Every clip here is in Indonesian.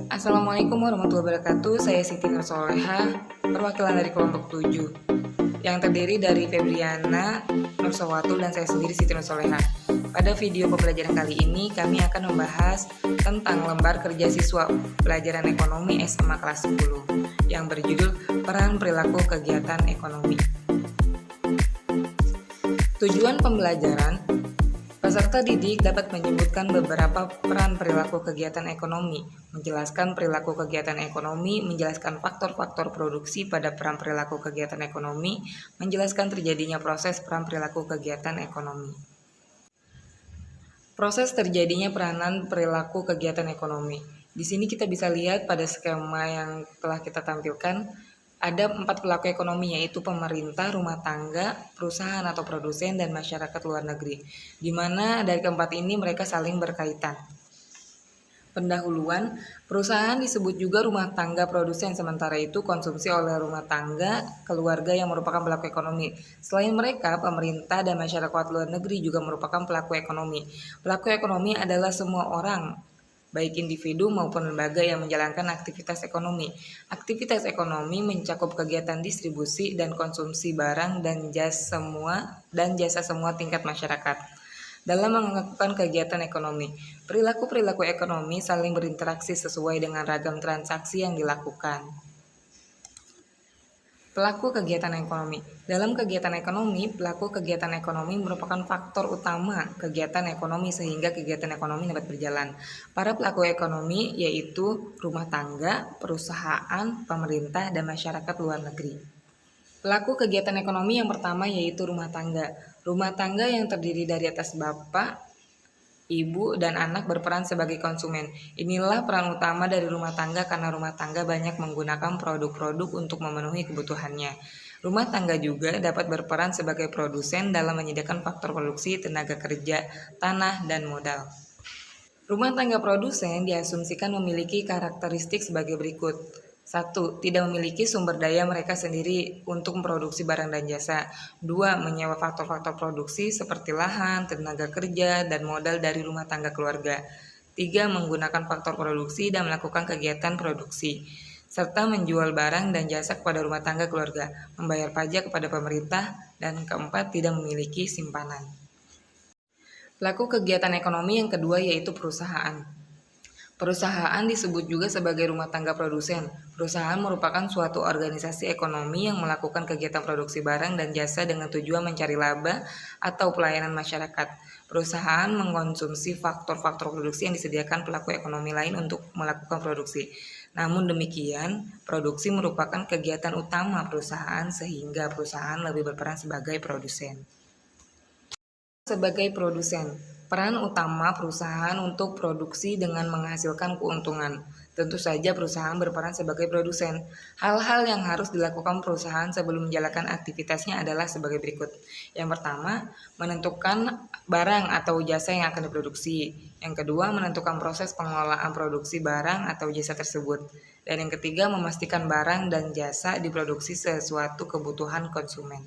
Assalamualaikum warahmatullahi wabarakatuh. Saya Siti Nursoleha, perwakilan dari kelompok 7 yang terdiri dari Febriana, Nursawatu, dan saya sendiri Siti Nursoleha. Pada video pembelajaran kali ini kami akan membahas tentang lembar kerja siswa pelajaran ekonomi SMA kelas 10 yang berjudul Peran Perilaku Kegiatan Ekonomi. Tujuan pembelajaran: peserta didik dapat menyebutkan beberapa peran perilaku kegiatan ekonomi, menjelaskan perilaku kegiatan ekonomi, menjelaskan faktor-faktor produksi pada peran perilaku kegiatan ekonomi, menjelaskan terjadinya proses peran perilaku kegiatan ekonomi. Proses terjadinya peranan perilaku kegiatan ekonomi. Di sini kita bisa lihat pada skema yang telah kita tampilkan, ada 4 pelaku ekonomi, yaitu pemerintah, rumah tangga, perusahaan atau produsen, dan masyarakat luar negeri, di mana dari keempat ini mereka saling berkaitan. Pendahuluan: perusahaan disebut juga rumah tangga produsen, sementara itu konsumsi oleh rumah tangga keluarga yang merupakan pelaku ekonomi. Selain mereka, pemerintah dan masyarakat luar negeri juga merupakan pelaku ekonomi. Pelaku ekonomi adalah semua orang, baik individu maupun lembaga yang menjalankan aktivitas ekonomi. Aktivitas ekonomi mencakup kegiatan distribusi dan konsumsi barang dan jasa semua tingkat masyarakat. Dalam melakukan kegiatan ekonomi, perilaku-perilaku ekonomi saling berinteraksi sesuai dengan ragam transaksi yang dilakukan. Pelaku kegiatan ekonomi. Dalam kegiatan ekonomi, pelaku kegiatan ekonomi merupakan faktor utama kegiatan ekonomi sehingga kegiatan ekonomi dapat berjalan. Para pelaku ekonomi yaitu rumah tangga, perusahaan, pemerintah, dan masyarakat luar negeri. Pelaku kegiatan ekonomi yang pertama yaitu rumah tangga. Rumah tangga yang terdiri dari atas bapak, ibu, dan anak berperan sebagai konsumen. Inilah peran utama dari rumah tangga karena rumah tangga banyak menggunakan produk-produk untuk memenuhi kebutuhannya. Rumah tangga juga dapat berperan sebagai produsen dalam menyediakan faktor produksi, tenaga kerja, tanah, dan modal. Rumah tangga produsen diasumsikan memiliki karakteristik sebagai berikut. 1. Tidak memiliki sumber daya mereka sendiri untuk memproduksi barang dan jasa. 2. Menyewa faktor-faktor produksi seperti lahan, tenaga kerja, dan modal dari rumah tangga keluarga. 3. Menggunakan faktor produksi dan melakukan kegiatan produksi, serta menjual barang dan jasa kepada rumah tangga keluarga, membayar pajak kepada pemerintah, dan keempat, tidak memiliki simpanan. Pelaku kegiatan ekonomi yang kedua yaitu perusahaan. Perusahaan disebut juga sebagai rumah tangga produsen. Perusahaan merupakan suatu organisasi ekonomi yang melakukan kegiatan produksi barang dan jasa dengan tujuan mencari laba atau pelayanan masyarakat. Perusahaan mengkonsumsi faktor-faktor produksi yang disediakan pelaku ekonomi lain untuk melakukan produksi. Namun demikian, produksi merupakan kegiatan utama perusahaan sehingga perusahaan lebih berperan sebagai produsen. Sebagai produsen, peran utama perusahaan untuk produksi dengan menghasilkan keuntungan. Tentu saja perusahaan berperan sebagai produsen. Hal-hal yang harus dilakukan perusahaan sebelum menjalankan aktivitasnya adalah sebagai berikut. Yang pertama, menentukan barang atau jasa yang akan diproduksi. Yang kedua, menentukan proses pengelolaan produksi barang atau jasa tersebut. Dan yang ketiga, memastikan barang dan jasa diproduksi sesuatu kebutuhan konsumen.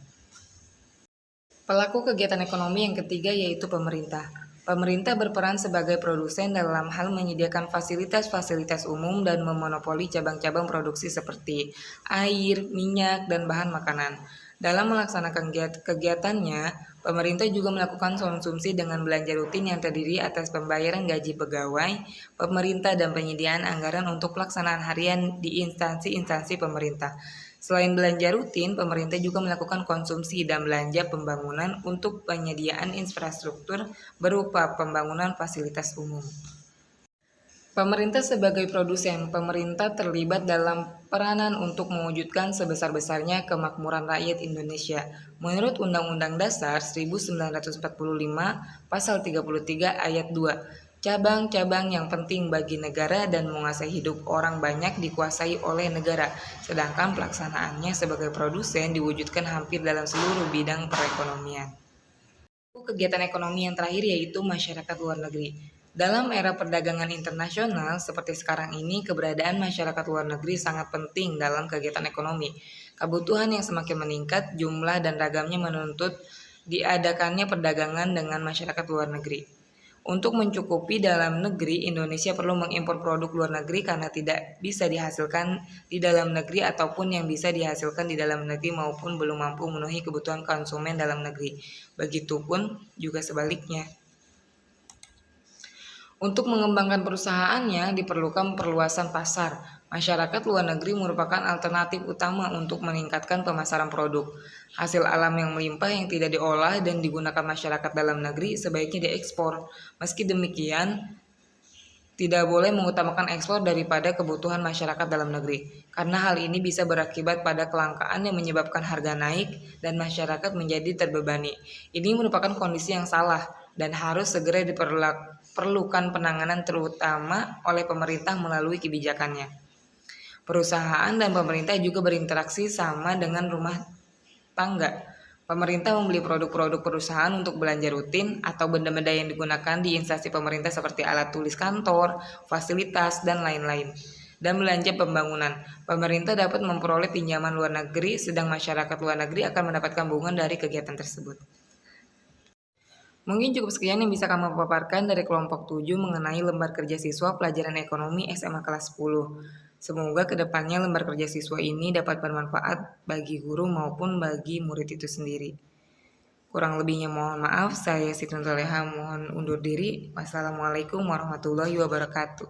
Pelaku kegiatan ekonomi yang ketiga yaitu pemerintah. Pemerintah berperan sebagai produsen dalam hal menyediakan fasilitas-fasilitas umum dan memonopoli cabang-cabang produksi seperti air, minyak, dan bahan makanan. Dalam melaksanakan kegiatannya, pemerintah juga melakukan konsumsi dengan belanja rutin yang terdiri atas pembayaran gaji pegawai, pemerintah, dan penyediaan anggaran untuk pelaksanaan harian di instansi-instansi pemerintah. Selain belanja rutin, pemerintah juga melakukan konsumsi dan belanja pembangunan untuk penyediaan infrastruktur berupa pembangunan fasilitas umum. Pemerintah sebagai produsen, pemerintah terlibat dalam peranan untuk mewujudkan sebesar-besarnya kemakmuran rakyat Indonesia. Menurut Undang-Undang Dasar 1945, Pasal 33 Ayat 2, cabang-cabang yang penting bagi negara dan menguasai hidup orang banyak dikuasai oleh negara, sedangkan pelaksanaannya sebagai produsen diwujudkan hampir dalam seluruh bidang perekonomian. Kegiatan ekonomi yang terakhir yaitu masyarakat luar negeri. Dalam era perdagangan internasional seperti sekarang ini, keberadaan masyarakat luar negeri sangat penting dalam kegiatan ekonomi. Kebutuhan yang semakin meningkat, jumlah dan ragamnya menuntut diadakannya perdagangan dengan masyarakat luar negeri. Untuk mencukupi dalam negeri, Indonesia perlu mengimpor produk luar negeri karena tidak bisa dihasilkan di dalam negeri ataupun yang bisa dihasilkan di dalam negeri maupun belum mampu memenuhi kebutuhan konsumen dalam negeri. Begitupun juga sebaliknya. Untuk mengembangkan perusahaannya diperlukan perluasan pasar. Masyarakat luar negeri merupakan alternatif utama untuk meningkatkan pemasaran produk. Hasil alam yang melimpah yang tidak diolah dan digunakan masyarakat dalam negeri sebaiknya diekspor. Meski demikian, tidak boleh mengutamakan ekspor daripada kebutuhan masyarakat dalam negeri, karena hal ini bisa berakibat pada kelangkaan yang menyebabkan harga naik dan masyarakat menjadi terbebani. Ini merupakan kondisi yang salah dan harus segera diperlukan penanganan terutama oleh pemerintah melalui kebijakannya. Perusahaan dan pemerintah juga berinteraksi sama dengan rumah tangga. Pemerintah membeli produk-produk perusahaan untuk belanja rutin atau benda-benda yang digunakan di instansi pemerintah seperti alat tulis kantor, fasilitas, dan lain-lain. Dan belanja pembangunan. Pemerintah dapat memperoleh pinjaman luar negeri, sedang masyarakat luar negeri akan mendapatkan bunga dari kegiatan tersebut. Mungkin cukup sekian yang bisa kamu paparkan dari kelompok 7 mengenai lembar kerja siswa pelajaran ekonomi SMA kelas 10. Semoga kedepannya lembar kerja siswa ini dapat bermanfaat bagi guru maupun bagi murid itu sendiri. Kurang lebihnya mohon maaf, saya Siti Nurhaliza mohon undur diri. Wassalamualaikum warahmatullahi wabarakatuh.